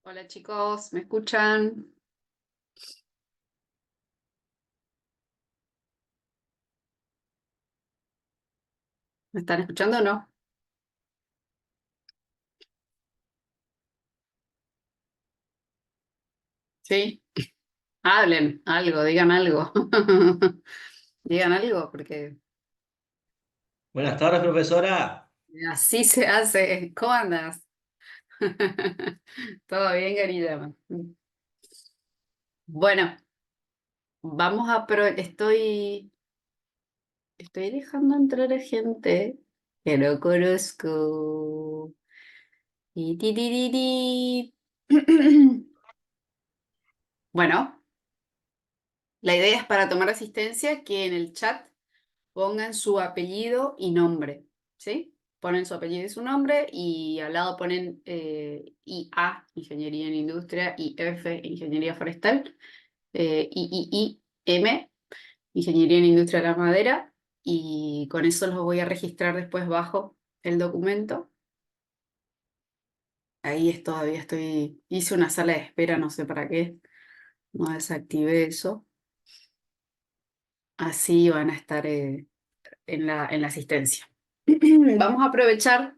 Hola chicos, ¿me escuchan? ¿Me están escuchando o no? ¿Sí? Hablen algo, digan algo. Digan algo, porque Buenas tardes, profesora. así se hace. ¿Cómo andas? ¿Todo bien, querida? Bueno, estoy dejando entrar a gente que no conozco. Y ti, ti, ti, ti. Bueno, la idea es para tomar asistencia que en el chat pongan su apellido y nombre, ¿sí? Ponen su apellido y su nombre y al lado ponen IA, Ingeniería en Industria, IF, Ingeniería Forestal, IIM, Ingeniería en Industria de la Madera, y con eso los voy a registrar después bajo el documento. Todavía hice una sala de espera, no sé para qué, no desactivé eso. Así van a estar en la asistencia. Vamos a aprovechar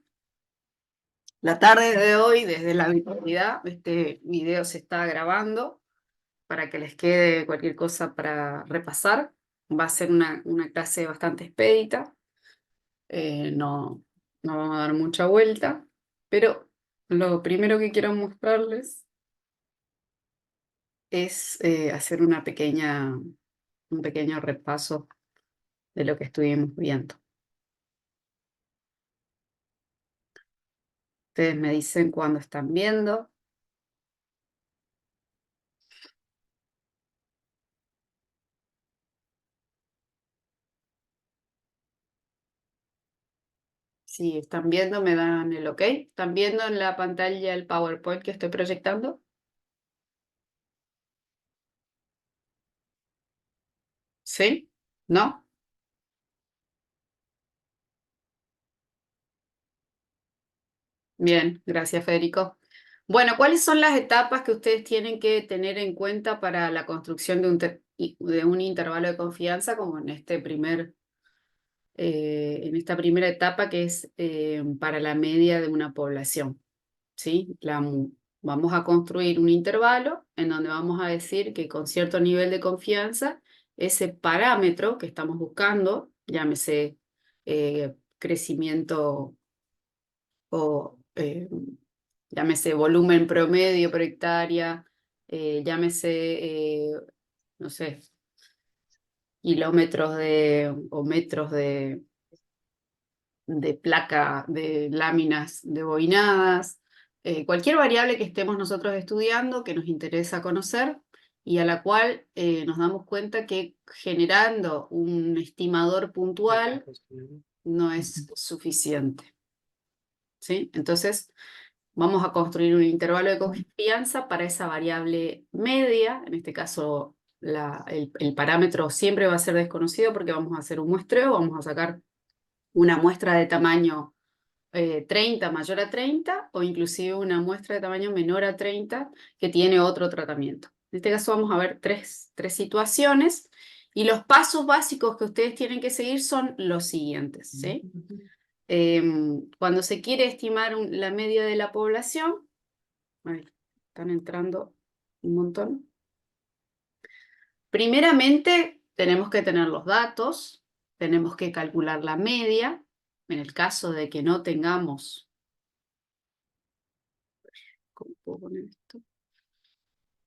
la tarde de hoy, desde la virtualidad. Este video se está grabando para que les quede cualquier cosa para repasar. Va a ser una clase bastante expedita, no, no vamos a dar mucha vuelta, pero lo primero que quiero mostrarles es hacer un pequeño repaso de lo que estuvimos viendo. Ustedes me dicen cuándo están viendo. Si están viendo, me dan el ok. ¿Están viendo en la pantalla el PowerPoint que estoy proyectando? ¿Sí? ¿No? Bien, gracias Federico. Bueno, ¿cuáles son las etapas que ustedes tienen que tener en cuenta para la construcción de un intervalo de confianza como en esta primera etapa que es para la media de una población? ¿Sí? Vamos a construir un intervalo en donde vamos a decir que con cierto nivel de confianza, ese parámetro que estamos buscando, llámese crecimiento o llámese volumen promedio por hectárea, llámese, no sé, kilómetros o metros de placa de láminas deboinadas, cualquier variable que estemos nosotros estudiando que nos interesa conocer y a la cual nos damos cuenta que generando un estimador puntual no es suficiente, ¿sí? Entonces, vamos a construir un intervalo de confianza para esa variable media, en este caso el parámetro siempre va a ser desconocido porque vamos a hacer un muestreo, vamos a sacar una muestra de tamaño 30 mayor a 30 o inclusive una muestra de tamaño menor a 30 que tiene otro tratamiento. En este caso vamos a ver tres situaciones y los pasos básicos que ustedes tienen que seguir son los siguientes, ¿sí? Cuando se quiere estimar la media de la población, ay, están entrando un montón. Primeramente tenemos que tener los datos, tenemos que calcular la media. En el caso de que no tengamos, ¿cómo puedo poner esto?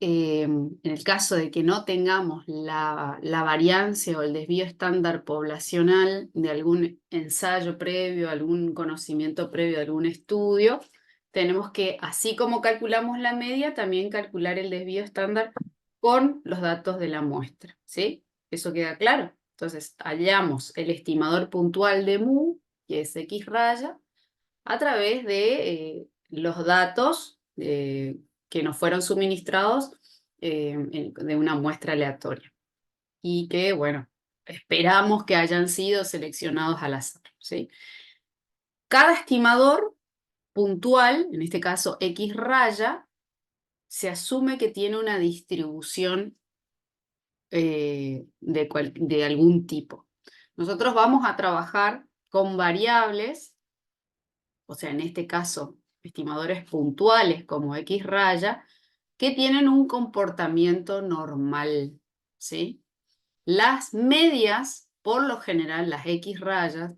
En el caso de que no tengamos la variancia o el desvío estándar poblacional de algún ensayo previo, algún conocimiento previo, algún estudio, tenemos que, así como calculamos la media, también calcular el desvío estándar con los datos de la muestra, ¿sí? ¿Eso queda claro? Entonces, hallamos el estimador puntual de mu, que es X raya, a través de los datos que nos fueron suministrados de una muestra aleatoria y que, bueno, esperamos que hayan sido seleccionados al azar, ¿sí? Cada estimador puntual, en este caso X raya, se asume que tiene una distribución de algún tipo. Nosotros vamos a trabajar con variables, o sea, en este caso, estimadores puntuales como X raya, que tienen un comportamiento normal, ¿sí? Las medias, por lo general, las X rayas,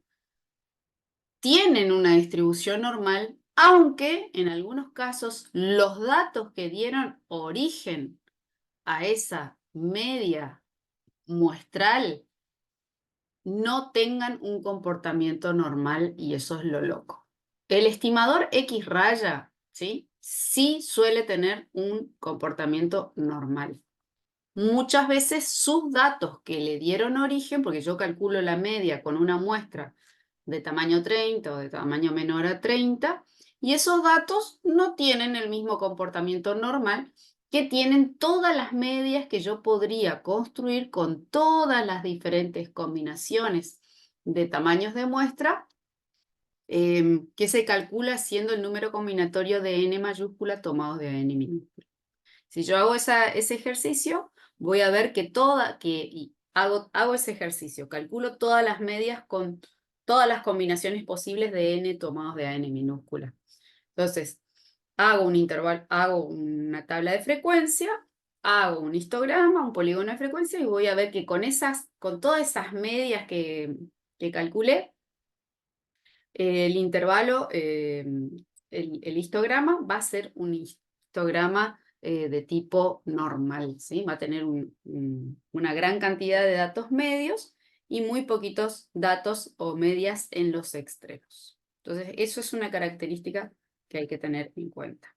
tienen una distribución normal, aunque en algunos casos los datos que dieron origen a esa media muestral no tengan un comportamiento normal, y eso es lo loco. El estimador X raya, ¿sí? Sí suele tener un comportamiento normal. Muchas veces sus datos que le dieron origen, porque yo calculo la media con una muestra de tamaño 30 o de tamaño menor a 30, y esos datos no tienen el mismo comportamiento normal que tienen todas las medias que yo podría construir con todas las diferentes combinaciones de tamaños de muestra, que se calcula siendo el número combinatorio de n mayúscula tomados de n minúscula. Si yo hago ese ejercicio, voy a ver que hago ese ejercicio, calculo todas las medias con todas las combinaciones posibles de n tomados de a n minúscula. Entonces, hago un intervalo, hago una tabla de frecuencia, hago un histograma, un polígono de frecuencia, y voy a ver que con todas esas medias que calculé, el intervalo, el histograma va a ser un histograma de tipo normal, ¿sí? Va a tener una gran cantidad de datos medios y muy poquitos datos o medias en los extremos. Entonces, eso es una característica que hay que tener en cuenta.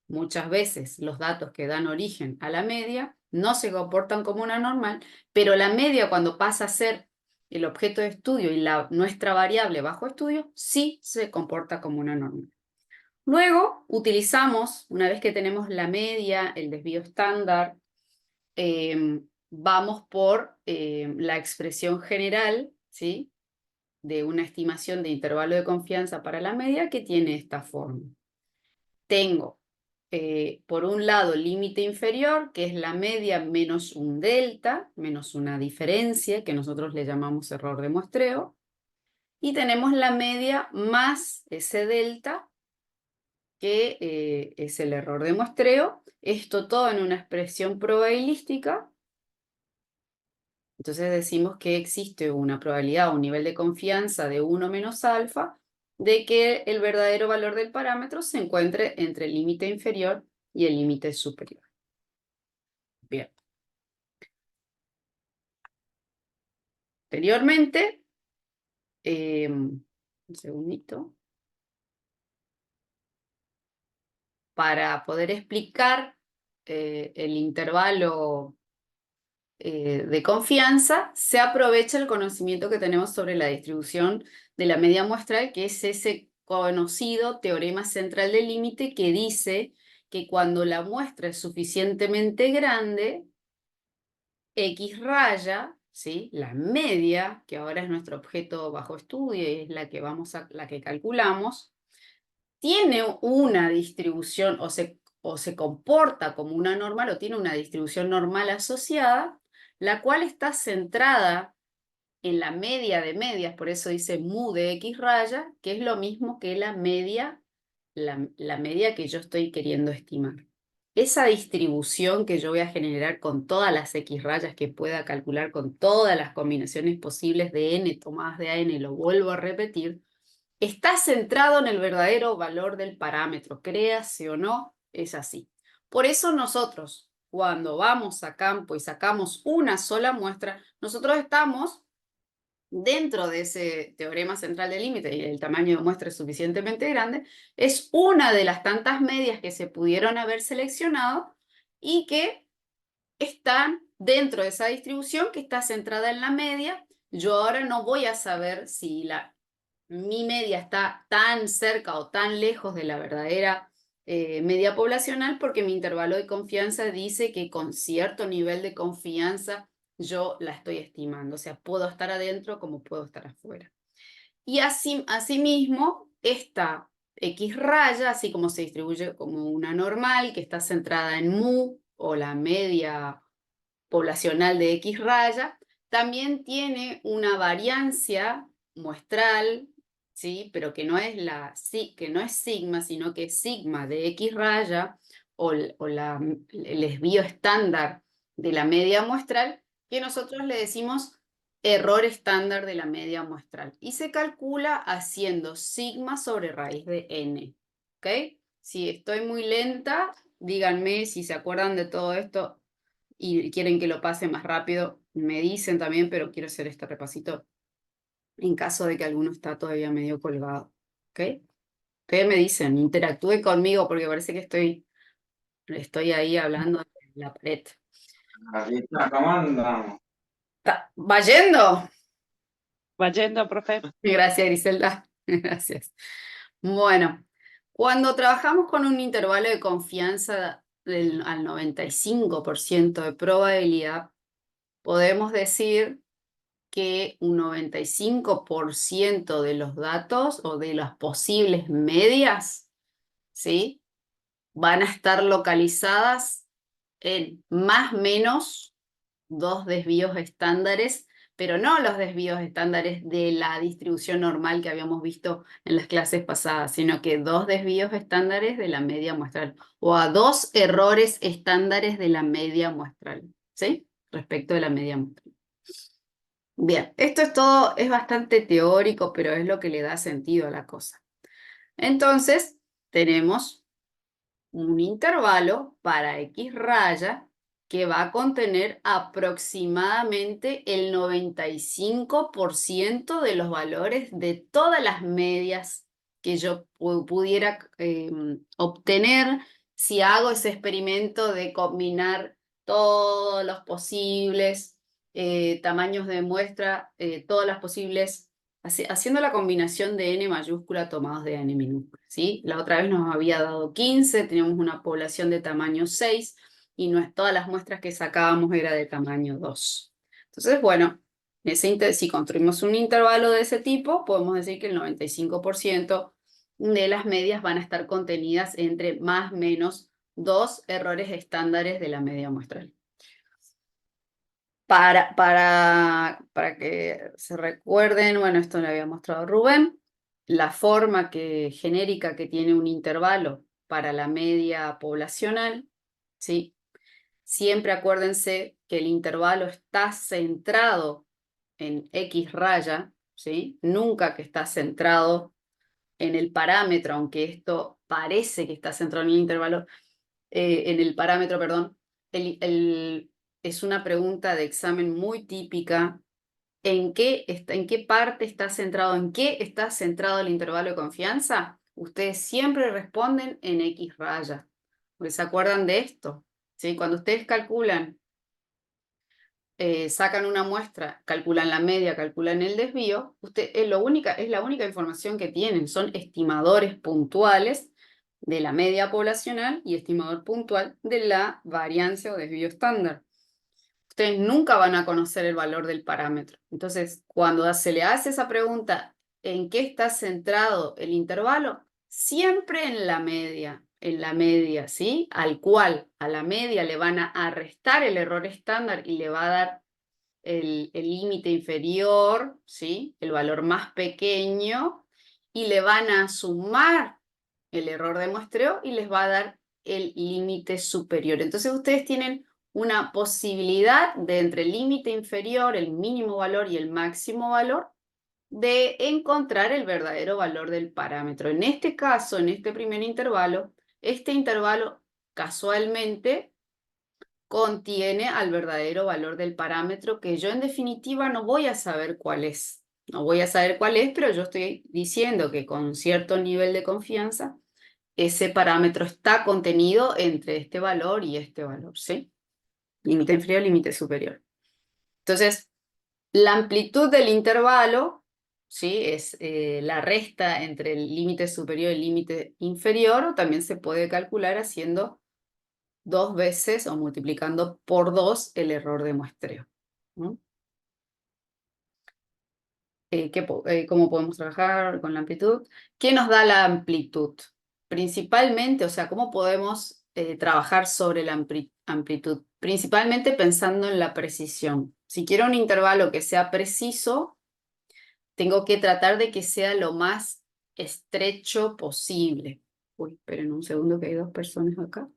Muchas veces los datos que dan origen a la media no se comportan como una normal, pero la media, cuando pasa a ser el objeto de estudio y nuestra variable bajo estudio, sí se comporta como una normal. Luego utilizamos, una vez que tenemos la media, el desvío estándar, vamos por la expresión general, ¿sí?, de una estimación de intervalo de confianza para la media, que tiene esta forma. Tengo, por un lado, el límite inferior, que es la media menos un delta, menos una diferencia, que nosotros le llamamos error de muestreo, y tenemos la media más ese delta, que es el error de muestreo. Esto todo en una expresión probabilística. Entonces decimos que existe una probabilidad, un nivel de confianza de 1 menos alfa, de que el verdadero valor del parámetro se encuentre entre el límite inferior y el límite superior. Bien. Anteriormente, un segundito, para poder explicar el intervalo de confianza, se aprovecha el conocimiento que tenemos sobre la distribución de la media muestral, que es ese conocido teorema central del límite que dice que cuando la muestra es suficientemente grande, X raya, ¿sí?, la media, que ahora es nuestro objeto bajo estudio y es la que calculamos, tiene una distribución o se comporta como una normal o tiene una distribución normal asociada, la cual está centrada en la media de medias, por eso dice mu de X raya, que es lo mismo que la media que yo estoy queriendo estimar. Esa distribución que yo voy a generar con todas las X rayas que pueda calcular con todas las combinaciones posibles de n tomadas de a n, lo vuelvo a repetir, está centrado en el verdadero valor del parámetro, créase o no, es así. Por eso nosotros, cuando vamos a campo y sacamos una sola muestra, nosotros estamos dentro de ese teorema central del límite y el tamaño de muestra es suficientemente grande, es una de las tantas medias que se pudieron haber seleccionado y que están dentro de esa distribución que está centrada en la media. Yo ahora no voy a saber si mi media está tan cerca o tan lejos de la verdadera media poblacional, porque mi intervalo de confianza dice que con cierto nivel de confianza yo la estoy estimando. O sea, puedo estar adentro como puedo estar afuera. Y asimismo, esta X raya, así como se distribuye como una normal, que está centrada en mu, o la media poblacional de X raya, también tiene una variancia muestral, ¿sí? Pero que no es que no es sigma, sino que es sigma de X raya, o el desvío estándar de la media muestral, que nosotros le decimos error estándar de la media muestral. Y se calcula haciendo sigma sobre raíz de n. ¿Ok? Si estoy muy lenta, díganme si se acuerdan de todo esto y quieren que lo pase más rápido, me dicen también, pero quiero hacer este repasito en caso de que alguno está todavía medio colgado. ¿Ok? Ustedes me dicen, interactúe conmigo porque parece que estoy ahí hablando de la pared. Aquí está, ¿cómo andamos? ¿Va yendo? Va yendo, profe. Gracias, Griselda. Gracias. Bueno, cuando trabajamos con un intervalo de confianza al 95% de probabilidad, podemos decir que un 95% de los datos o de las posibles medias, ¿sí? Van a estar localizadas en más o menos 2 desvíos estándares, pero no los desvíos estándares de la distribución normal que habíamos visto en las clases pasadas, sino que 2 desvíos estándares de la media muestral, o a 2 errores estándares de la media muestral, ¿sí? Respecto de la media muestral. Bien, esto es todo, es bastante teórico, pero es lo que le da sentido a la cosa. Entonces, tenemos un intervalo para X raya que va a contener aproximadamente el 95% de los valores de todas las medias que yo pudiera obtener si hago ese experimento de combinar todos los posibles tamaños de muestra, todas las posibles, haciendo la combinación de n mayúscula tomados de n minúscula, ¿sí? La otra vez nos había dado 15, teníamos una población de tamaño 6 y todas las muestras que sacábamos era de tamaño 2. Entonces, bueno, si construimos un intervalo de ese tipo, podemos decir que el 95% de las medias van a estar contenidas entre más o menos 2 errores estándares de la media muestral. Para que se recuerden, bueno, esto lo había mostrado Rubén, la forma genérica que tiene un intervalo para la media poblacional, ¿sí? Siempre acuérdense que el intervalo está centrado en X raya, ¿sí? Nunca que está centrado en el parámetro, aunque esto parece que está centrado en el intervalo, en el parámetro, perdón, es una pregunta de examen muy típica. ¿En qué parte está centrado? ¿En qué está centrado el intervalo de confianza? Ustedes siempre responden en X raya. Porque ¿se acuerdan de esto? ¿Sí? Cuando ustedes calculan, sacan una muestra, calculan la media, calculan el desvío, es la única información que tienen. Son estimadores puntuales de la media poblacional y estimador puntual de la variancia o desvío estándar. Ustedes nunca van a conocer el valor del parámetro. Entonces, cuando se le hace esa pregunta, ¿en qué está centrado el intervalo? Siempre en la media, ¿sí? A la media le van a restar el error estándar y le va a dar el límite inferior, ¿sí? El valor más pequeño, y le van a sumar el error de muestreo y les va a dar el límite superior. Entonces ustedes tienen una posibilidad de entre el límite inferior, el mínimo valor y el máximo valor, de encontrar el verdadero valor del parámetro. En este caso, en este primer intervalo, este intervalo casualmente contiene al verdadero valor del parámetro, que yo en definitiva no voy a saber cuál es. No voy a saber cuál es, pero yo estoy diciendo que con cierto nivel de confianza ese parámetro está contenido entre este valor y este valor, ¿sí? Límite inferior, límite superior. Entonces, la amplitud del intervalo, ¿sí? Es la resta entre el límite superior y el límite inferior, o también se puede calcular haciendo 2 veces o multiplicando por 2 el error de muestreo, ¿no? cómo podemos trabajar con la amplitud. ¿Qué nos da la amplitud? Principalmente, o sea, cómo podemos trabajar sobre la amplitud. Principalmente pensando en la precisión. Si quiero un intervalo que sea preciso, tengo que tratar de que sea lo más estrecho posible. Uy, esperen un segundo que hay dos personas acá.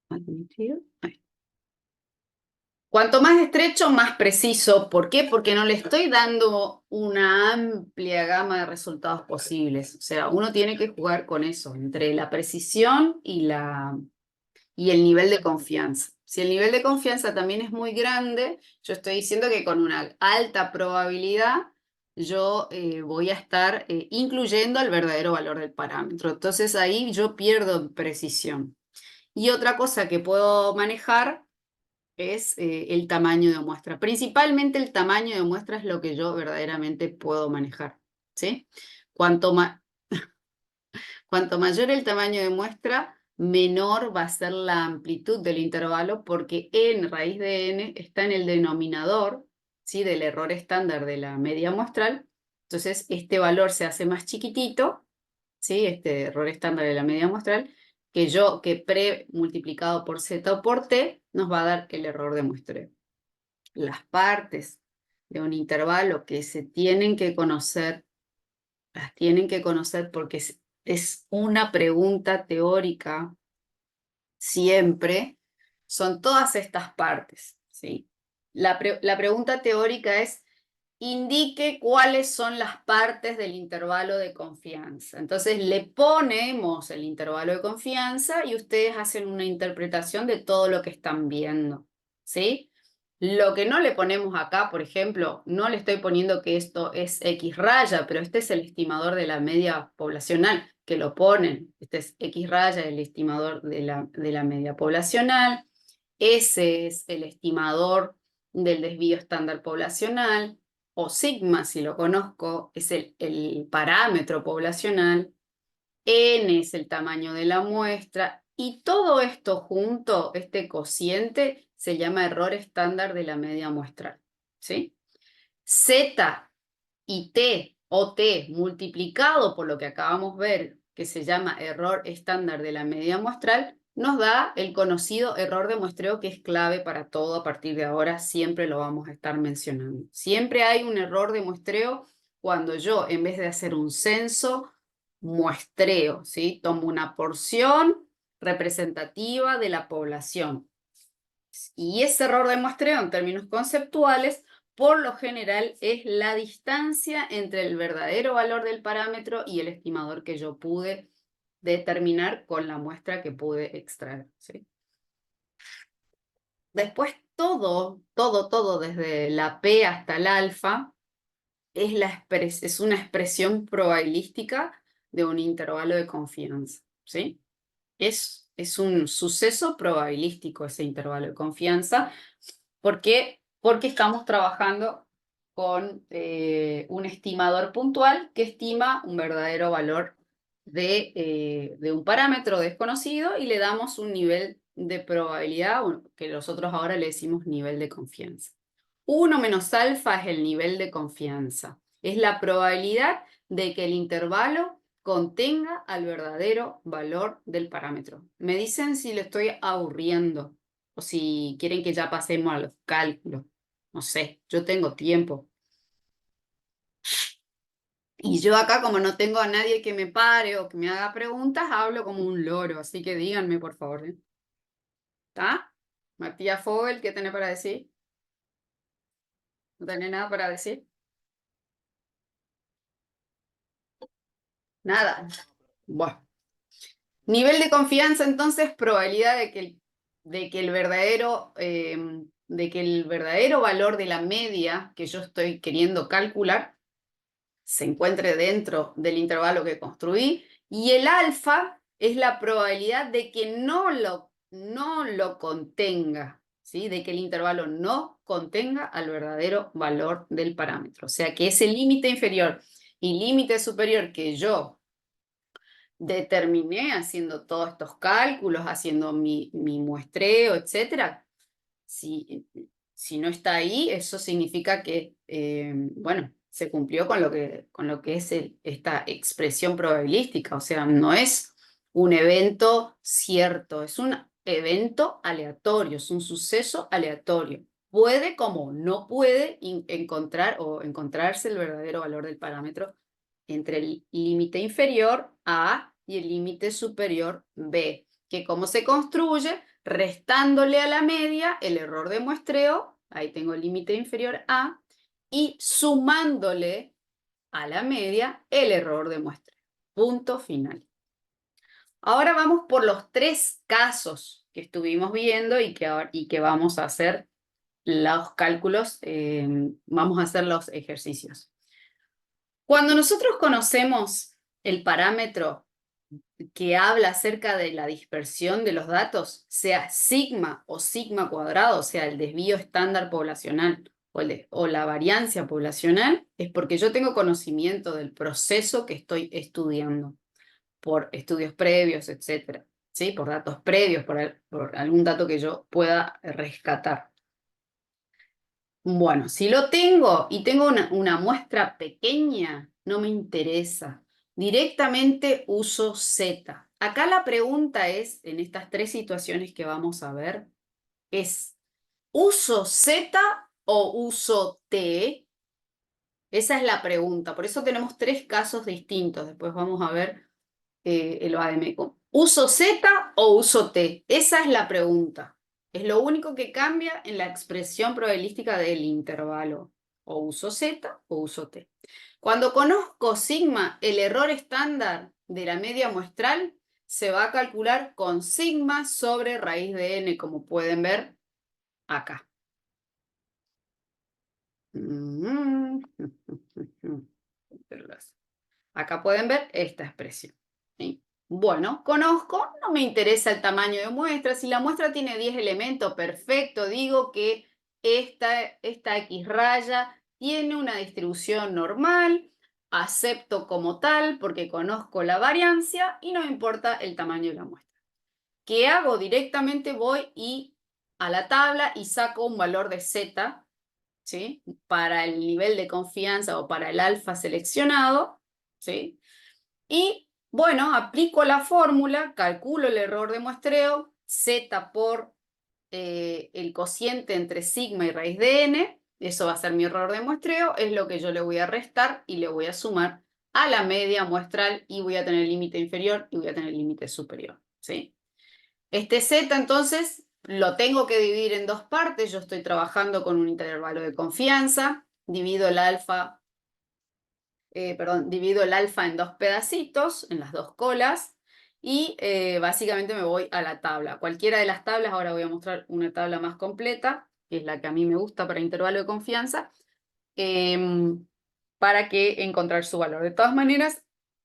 Admitir. Ahí. Cuanto más estrecho, más preciso. ¿Por qué? Porque no le estoy dando una amplia gama de resultados posibles. O sea, uno tiene que jugar con eso, entre la precisión y el nivel de confianza. Si el nivel de confianza también es muy grande, yo estoy diciendo que con una alta probabilidad yo voy a estar incluyendo el verdadero valor del parámetro. Entonces ahí yo pierdo precisión. Y otra cosa que puedo manejar es el tamaño de muestra. Principalmente el tamaño de muestra es lo que yo verdaderamente puedo manejar, ¿sí? Cuanto mayor el tamaño de muestra, menor va a ser la amplitud del intervalo, porque n raíz de n está en el denominador, ¿sí?, del error estándar de la media muestral. Entonces este valor se hace más chiquitito, ¿sí?, este error estándar de la media muestral, que pre multiplicado por z o por t nos va a dar el error de muestreo. Las partes de un intervalo que se tienen que conocer, las tienen que conocer porque es una pregunta teórica siempre, son todas estas partes, ¿sí? La pregunta teórica es: indique cuáles son las partes del intervalo de confianza. Entonces le ponemos el intervalo de confianza y ustedes hacen una interpretación de todo lo que están viendo, ¿sí? Lo que no le ponemos acá, por ejemplo, no le estoy poniendo que esto es X raya, pero este es el estimador de la media poblacional, que lo ponen. Este es X raya, el estimador de la media poblacional. Ese es el estimador del desvío estándar poblacional, o sigma, si lo conozco, es el parámetro poblacional. N es el tamaño de la muestra, y todo esto junto, este cociente, se llama error estándar de la media muestral, ¿sí? Z y T o T multiplicado por lo que acabamos de ver, que se llama error estándar de la media muestral, nos da el conocido error de muestreo, que es clave para todo a partir de ahora, siempre lo vamos a estar mencionando. Siempre hay un error de muestreo cuando yo, en vez de hacer un censo, muestreo, ¿sí? Tomo una porción representativa de la población. Y ese error de muestreo, en términos conceptuales, por lo general es la distancia entre el verdadero valor del parámetro y el estimador que yo pude determinar con la muestra que pude extraer, ¿sí? Después todo, desde la P hasta el alfa, es una expresión probabilística de un intervalo de confianza, ¿sí? Es un suceso probabilístico ese intervalo de confianza. ¿Por qué? Porque estamos trabajando con un estimador puntual que estima un verdadero valor de un parámetro desconocido, y le damos un nivel de probabilidad que nosotros ahora le decimos nivel de confianza. 1 menos alfa es el nivel de confianza. Es la probabilidad de que el intervalo contenga al verdadero valor del parámetro. Me dicen si le estoy aburriendo o si quieren que ya pasemos a los cálculos. No sé, yo tengo tiempo. Y yo acá, como no tengo a nadie que me pare o que me haga preguntas, hablo como un loro, así que díganme, por favor, ¿eh? ¿Está? Matías Fogel, ¿qué tenés para decir? ¿No tenés nada para decir? Nada. Bueno. Nivel de confianza, entonces, probabilidad de que el verdadero valor de la media que yo estoy queriendo calcular se encuentre dentro del intervalo que construí, y el alfa es la probabilidad de que no lo contenga, ¿sí? De que el intervalo no contenga al verdadero valor del parámetro. O sea, que ese límite inferior y límite superior que yo determiné haciendo todos estos cálculos, haciendo mi muestreo, etcétera, si Si no está ahí, eso significa que, bueno, se cumplió con lo que es esta expresión probabilística. O sea, no es un evento cierto, es un evento aleatorio, es un suceso aleatorio. Puede como no puede encontrar o encontrarse el verdadero valor del parámetro entre el límite inferior A y el límite superior B, que como se construye, restándole a la media el error de muestreo, ahí tengo el límite inferior A, y sumándole a la media el error de muestreo. Punto final. Ahora vamos por los 3 casos que estuvimos viendo y que vamos a hacer los cálculos, vamos a hacer los ejercicios. Cuando nosotros conocemos el parámetro que habla acerca de la dispersión de los datos, sea sigma o sigma cuadrado, o sea, el desvío estándar poblacional o la variancia poblacional, es porque yo tengo conocimiento del proceso que estoy estudiando, por estudios previos, etcétera, ¿sí? Por datos previos, por algún dato que yo pueda rescatar. Bueno, si lo tengo y tengo una muestra pequeña, no me interesa. Directamente uso Z. Acá la pregunta es, en estas 3 situaciones que vamos a ver, es, ¿uso Z o uso T? Esa es la pregunta. Por eso tenemos 3 casos distintos. Después vamos a ver el ADM. ¿Uso Z o uso T? Esa es la pregunta. Es lo único que cambia en la expresión probabilística del intervalo. O uso Z o uso T. Cuando conozco sigma, el error estándar de la media muestral se va a calcular con sigma sobre raíz de n, como pueden ver acá. Acá pueden ver esta expresión, ¿sí? Bueno, conozco, no me interesa el tamaño de muestra. Si la muestra tiene 10 elementos, perfecto. Digo que esta X raya tiene una distribución normal, acepto como tal porque conozco la variancia y no me importa el tamaño de la muestra. ¿Qué hago? Directamente voy a la tabla y saco un valor de Z, ¿sí? Para el nivel de confianza o para el alfa seleccionado, ¿sí? Y bueno, aplico la fórmula, calculo el error de muestreo, Z por el cociente entre sigma y raíz de n, eso va a ser mi error de muestreo, es lo que yo le voy a restar y le voy a sumar a la media muestral y voy a tener límite inferior y voy a tener límite superior, ¿sí? Este Z entonces lo tengo que dividir en 2 partes, yo estoy trabajando con un intervalo de confianza, divido el alfa en 2 pedacitos, en las 2 colas, y básicamente me voy a la tabla. Cualquiera de las tablas, ahora voy a mostrar una tabla más completa, que es la que a mí me gusta para intervalo de confianza, para que encontrar su valor. De todas maneras,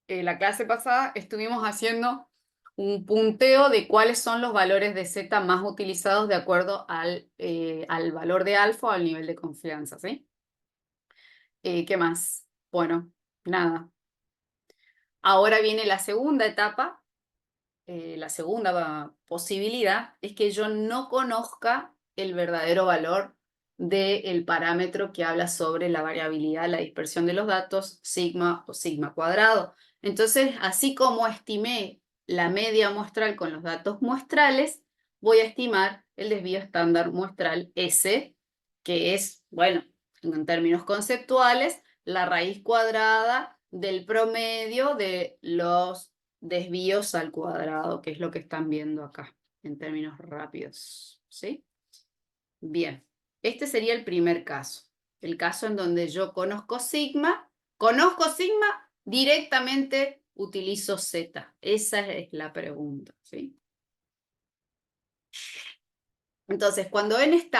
la clase pasada estuvimos haciendo un punteo de cuáles son los valores de Z más utilizados de acuerdo al valor de alfa o al nivel de confianza, ¿sí? ¿Qué más? Bueno, nada. Ahora viene la segunda etapa, la segunda posibilidad es que yo no conozca el verdadero valor del parámetro que habla sobre la variabilidad, la dispersión de los datos, sigma o sigma cuadrado. Entonces, así como estimé la media muestral con los datos muestrales, voy a estimar el desvío estándar muestral S, que es, bueno, en términos conceptuales, la raíz cuadrada del promedio de los desvíos al cuadrado, que es lo que están viendo acá, en términos rápidos, ¿sí? Bien, este sería el primer caso. El caso en donde yo conozco sigma, directamente utilizo Z. Esa es la pregunta, ¿sí? Entonces, cuando n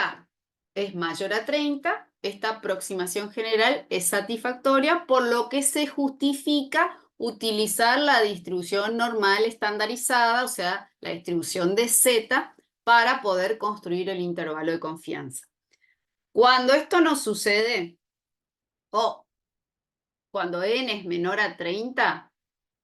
es mayor a 30, esta aproximación general es satisfactoria, por lo que se justifica utilizar la distribución normal estandarizada, o sea, la distribución de Z, para poder construir el intervalo de confianza. Cuando esto no sucede, o cuando n es menor a 30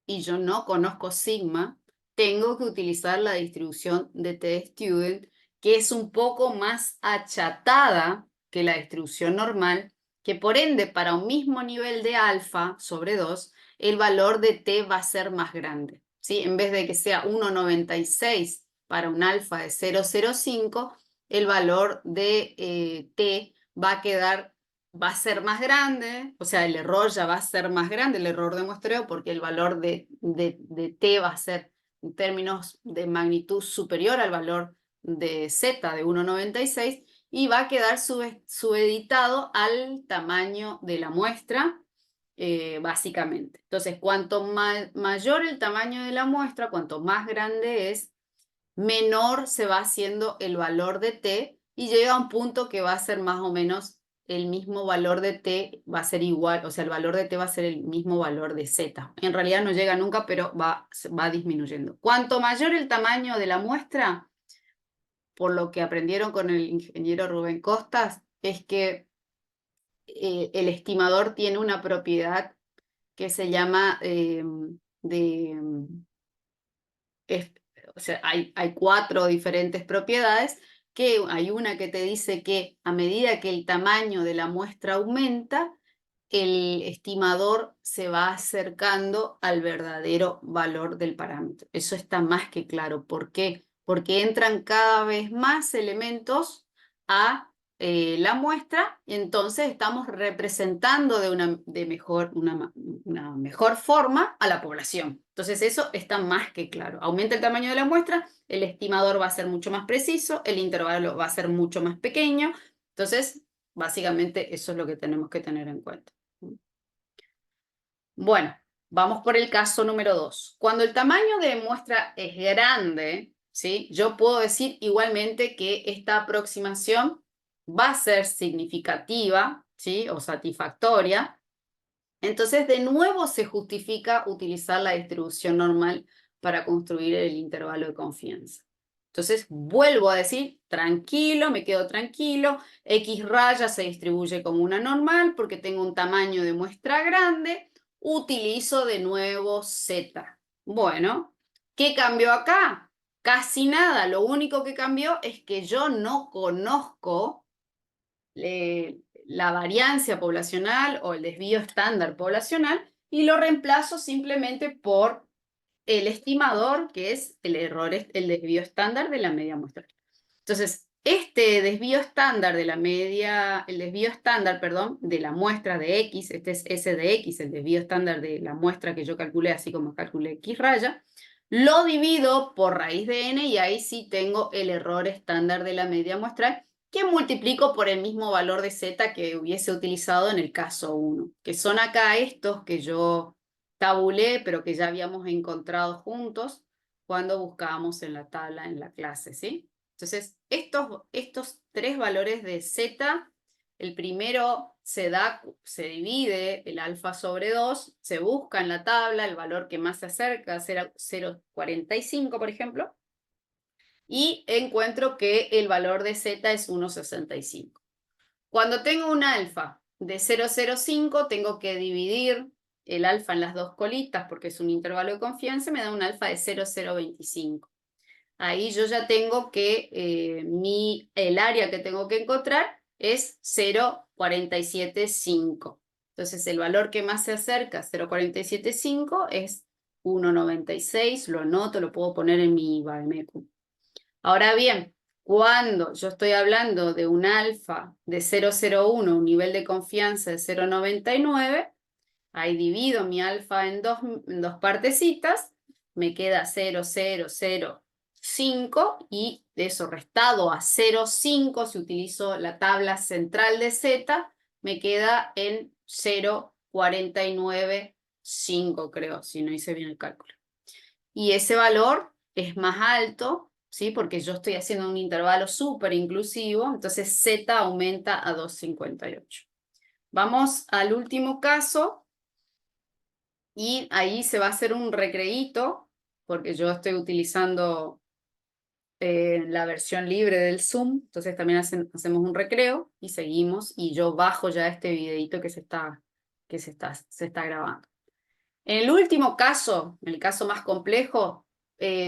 y yo no conozco sigma, tengo que utilizar la distribución de t-student, que es un poco más achatada que la distribución normal, que por ende para un mismo nivel de alfa sobre 2, el valor de t va a ser más grande, ¿sí? En vez de que sea 1,96 para un alfa de 0,05, el valor de t va a ser más grande, o sea, el error ya va a ser más grande, el error de muestreo, porque el valor de t va a ser en términos de magnitud superior al valor de z de 1,96 y va a quedar subeditado al tamaño de la muestra, básicamente. Entonces, cuanto mayor el tamaño de la muestra, cuanto más grande es, menor se va haciendo el valor de t y llega a un punto que va a ser más o menos el mismo valor de t, va a ser igual, o sea, el valor de t va a ser el mismo valor de z. En realidad no llega nunca, pero va disminuyendo. Cuanto mayor el tamaño de la muestra, por lo que aprendieron con el ingeniero Rubén Costas, es que el estimador tiene una propiedad que se llama o sea, hay 4 diferentes propiedades, que hay una que te dice que a medida que el tamaño de la muestra aumenta, el estimador se va acercando al verdadero valor del parámetro. Eso está más que claro. ¿Por qué? Porque entran cada vez más elementos a la muestra, y entonces estamos representando de una mejor forma a la población. Entonces eso está más que claro. Aumenta el tamaño de la muestra, el estimador va a ser mucho más preciso, el intervalo va a ser mucho más pequeño. Entonces, básicamente eso es lo que tenemos que tener en cuenta. Bueno, vamos por el caso número 2. Cuando el tamaño de muestra es grande, ¿sí? Yo puedo decir igualmente que esta aproximación va a ser significativa, ¿sí? O satisfactoria. Entonces, de nuevo se justifica utilizar la distribución normal para construir el intervalo de confianza. Entonces, vuelvo a decir, tranquilo, me quedo tranquilo, X raya se distribuye como una normal porque tengo un tamaño de muestra grande, utilizo de nuevo Z. Bueno, ¿qué cambió acá? Casi nada, lo único que cambió es que yo no conozco la variancia poblacional o el desvío estándar poblacional y lo reemplazo simplemente por el estimador, que es el desvío estándar de la media muestral. Entonces, este desvío estándar de la media, el desvío estándar, perdón, de la muestra de X, este es S de X, el desvío estándar de la muestra que yo calculé, así como calculé X raya, lo divido por raíz de n y ahí sí tengo el error estándar de la media muestral, que multiplico por el mismo valor de z que hubiese utilizado en el caso 1, que son acá estos que yo tabulé, pero que ya habíamos encontrado juntos cuando buscábamos en la tabla en la clase, ¿sí? Entonces, estos 3 valores de z, el primero se divide el alfa sobre 2, se busca en la tabla el valor que más se acerca, 0,45, por ejemplo, y encuentro que el valor de z es 1,65. Cuando tengo un alfa de 0,05, tengo que dividir el alfa en las 2 colitas porque es un intervalo de confianza, me da un alfa de 0,025. Ahí yo ya tengo que el área que tengo que encontrar es 0,475. Entonces el valor que más se acerca a 0,475 es 1,96, lo anoto, lo puedo poner en mi Bademecum. Ahora bien, cuando yo estoy hablando de un alfa de 0,01, un nivel de confianza de 0,99, ahí divido mi alfa en dos partecitas, me queda 0,005 y de eso restado a 0,5, si utilizo la tabla central de z, me queda en 0,495, creo, si no hice bien el cálculo. Y ese valor es más alto, ¿sí? Porque yo estoy haciendo un intervalo súper inclusivo, entonces z aumenta a 2,58. Vamos al último caso y ahí se va a hacer un recreíto, porque yo estoy utilizando la versión libre del Zoom, entonces también hacemos un recreo y seguimos, y yo bajo ya este videito que se está grabando. En el último caso, en el caso más complejo,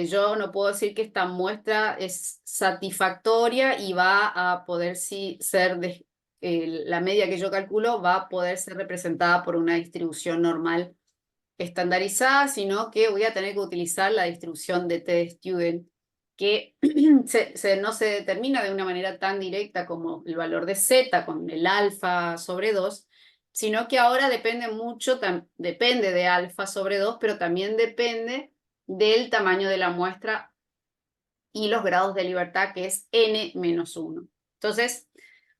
yo no puedo decir que esta muestra es satisfactoria y va a poder ser, la media que yo calculo va a poder ser representada por una distribución normal estandarizada, sino que voy a tener que utilizar la distribución de T-Student, que no se determina de una manera tan directa como el valor de Z con el alfa sobre 2, sino que ahora depende mucho, depende de alfa sobre 2, pero también depende del tamaño de la muestra y los grados de libertad, que es n-1. Entonces,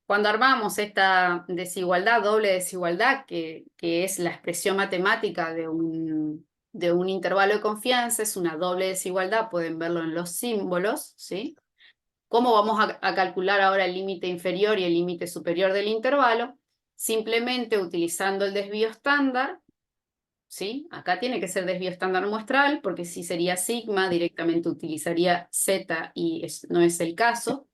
cuando armamos esta desigualdad, doble desigualdad, que es la expresión matemática de un intervalo de confianza, es una doble desigualdad, pueden verlo en los símbolos, ¿sí? ¿Cómo vamos a calcular ahora el límite inferior y el límite superior del intervalo? Simplemente utilizando el desvío estándar, ¿sí? Acá tiene que ser desvío estándar muestral, porque si sería sigma, directamente utilizaría z y no es el caso.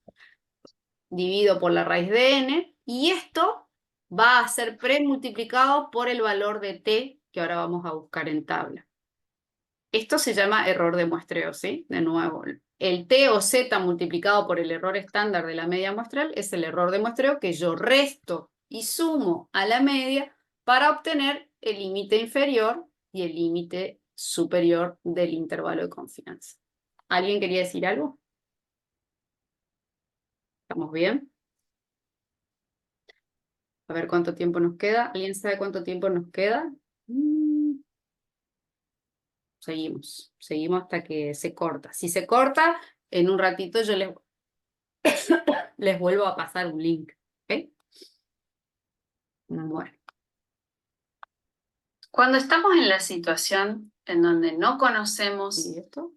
Divido por la raíz de n, y esto va a ser premultiplicado por el valor de t, que ahora vamos a buscar en tabla. Esto se llama error de muestreo, ¿sí? De nuevo, el t o z multiplicado por el error estándar de la media muestral es el error de muestreo que yo resto y sumo a la media para obtener el límite inferior y el límite superior del intervalo de confianza. ¿Alguien quería decir algo? ¿Estamos bien? A ver cuánto tiempo nos queda. ¿Alguien sabe cuánto tiempo nos queda? Seguimos hasta que se corta. Si se corta, en un ratito yo les vuelvo a pasar un link. ¿Ok? Bueno. Cuando estamos en la situación en donde no conocemos... ¿Y esto?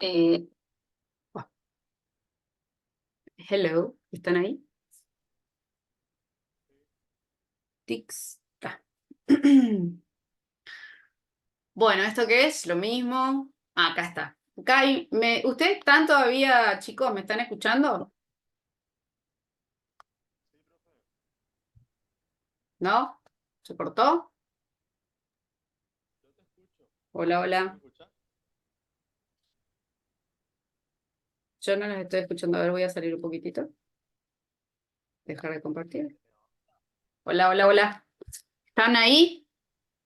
Hello, ¿están ahí? Tics. Bueno, ¿esto qué es? Lo mismo. Acá está. ¿Ustedes están todavía, chicos, me están escuchando? ¿No? ¿Se cortó? Hola, hola. Yo no los estoy escuchando. A ver, voy a salir un poquitito. Dejar de compartir. Hola, hola, hola. ¿Están ahí?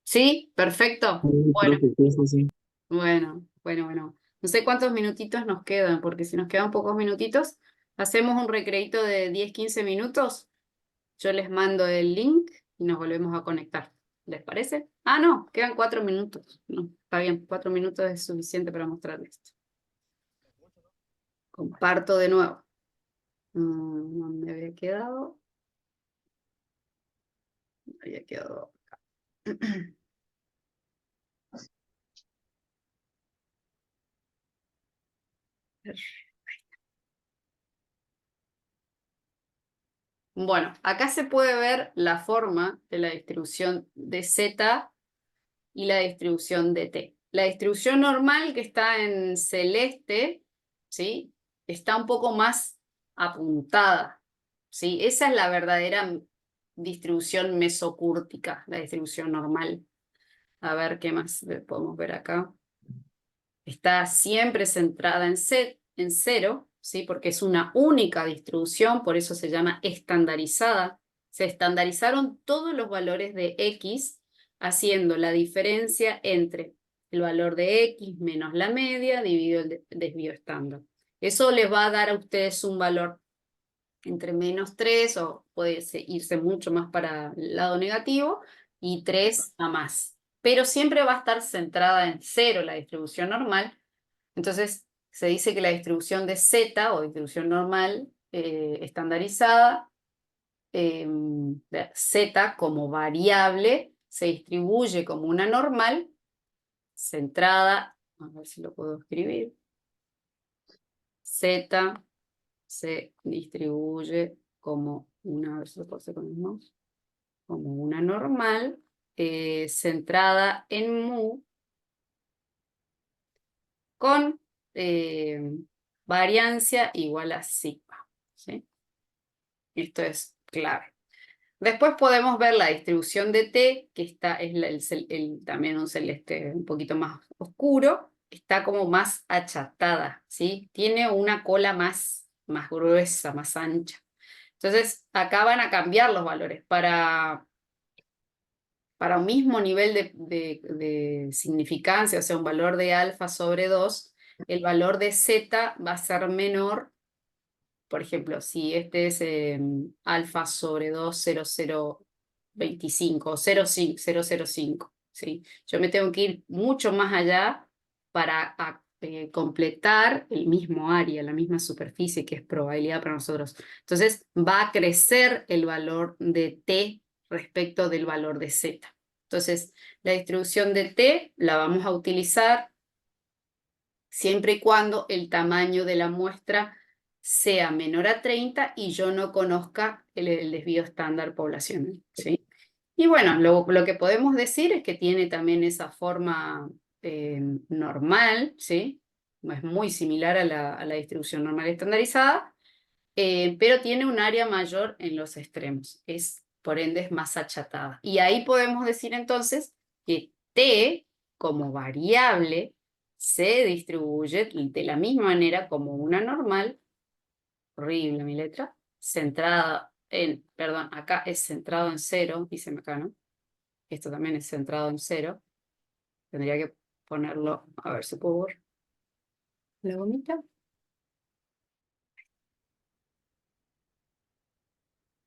¿Sí? Perfecto. Bueno, bueno. No sé cuántos minutitos nos quedan, porque si nos quedan pocos minutitos, hacemos un recreito de 10, 15 minutos. Yo les mando el link y nos volvemos a conectar. ¿Les parece? Ah, no, quedan 4 minutos. No, está bien, 4 minutos es suficiente para mostrarles esto. Comparto de nuevo. ¿Dónde había quedado? Había quedado acá. Bueno, acá se puede ver la forma de la distribución de Z y la distribución de T. La distribución normal, que está en celeste, ¿sí? Está un poco más apuntada, ¿sí? Esa es la verdadera distribución mesocúrtica, la distribución normal. A ver qué más podemos ver acá. Está siempre centrada en cero, ¿sí? Porque es una única distribución, por eso se llama estandarizada. Se estandarizaron todos los valores de X, haciendo la diferencia entre el valor de X menos la media dividido el desvío estándar. Eso les va a dar a ustedes un valor entre -3, o puede irse mucho más para el lado negativo, y 3 a más. Pero siempre va a estar centrada en 0 la distribución normal. Entonces se dice que la distribución de Z, o distribución normal estandarizada, Z como variable, se distribuye como una normal centrada, a ver si lo puedo escribir, Z se distribuye como una, a ver si lo puedo hacer con el mouse, como una normal centrada en mu con variancia igual a sigma, ¿sí? Esto es clave. Después podemos ver la distribución de T, que es también un celeste un poquito más oscuro, está como más achatada, ¿sí? Tiene una cola más gruesa, más ancha. Entonces, acá van a cambiar los valores. Para un mismo nivel de significancia, o sea, un valor de alfa sobre 2, el valor de z va a ser menor. Por ejemplo, si este es alfa sobre 2, 0,025 o 0,005, ¿sí? Yo me tengo que ir mucho más allá para completar el mismo área, la misma superficie, que es probabilidad para nosotros. Entonces, va a crecer el valor de t respecto del valor de z. Entonces, la distribución de t la vamos a utilizar siempre y cuando el tamaño de la muestra sea menor a 30 y yo no conozca el desvío estándar poblacional, ¿sí? Y bueno, lo que podemos decir es que tiene también esa forma normal, ¿sí? Es muy similar a la distribución normal estandarizada, pero tiene un área mayor en los extremos, por ende es más achatada. Y ahí podemos decir entonces que t como variable se distribuye de la misma manera como una normal, horrible mi letra, centrada en, perdón, acá es centrado en 0, dice acá, ¿no? Esto también es centrado en 0. Tendría que ponerlo, a ver si puedo ver la gomita.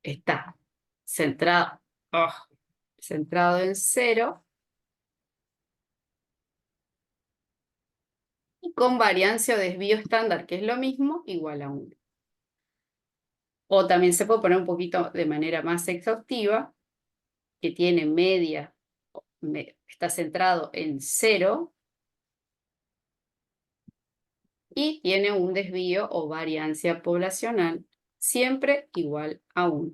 Está centrado, centrado en 0 y con variancia o desvío estándar, que es lo mismo, igual a 1. O también se puede poner un poquito de manera más exhaustiva, que tiene media, está centrado en 0 y tiene un desvío o variancia poblacional siempre igual a 1.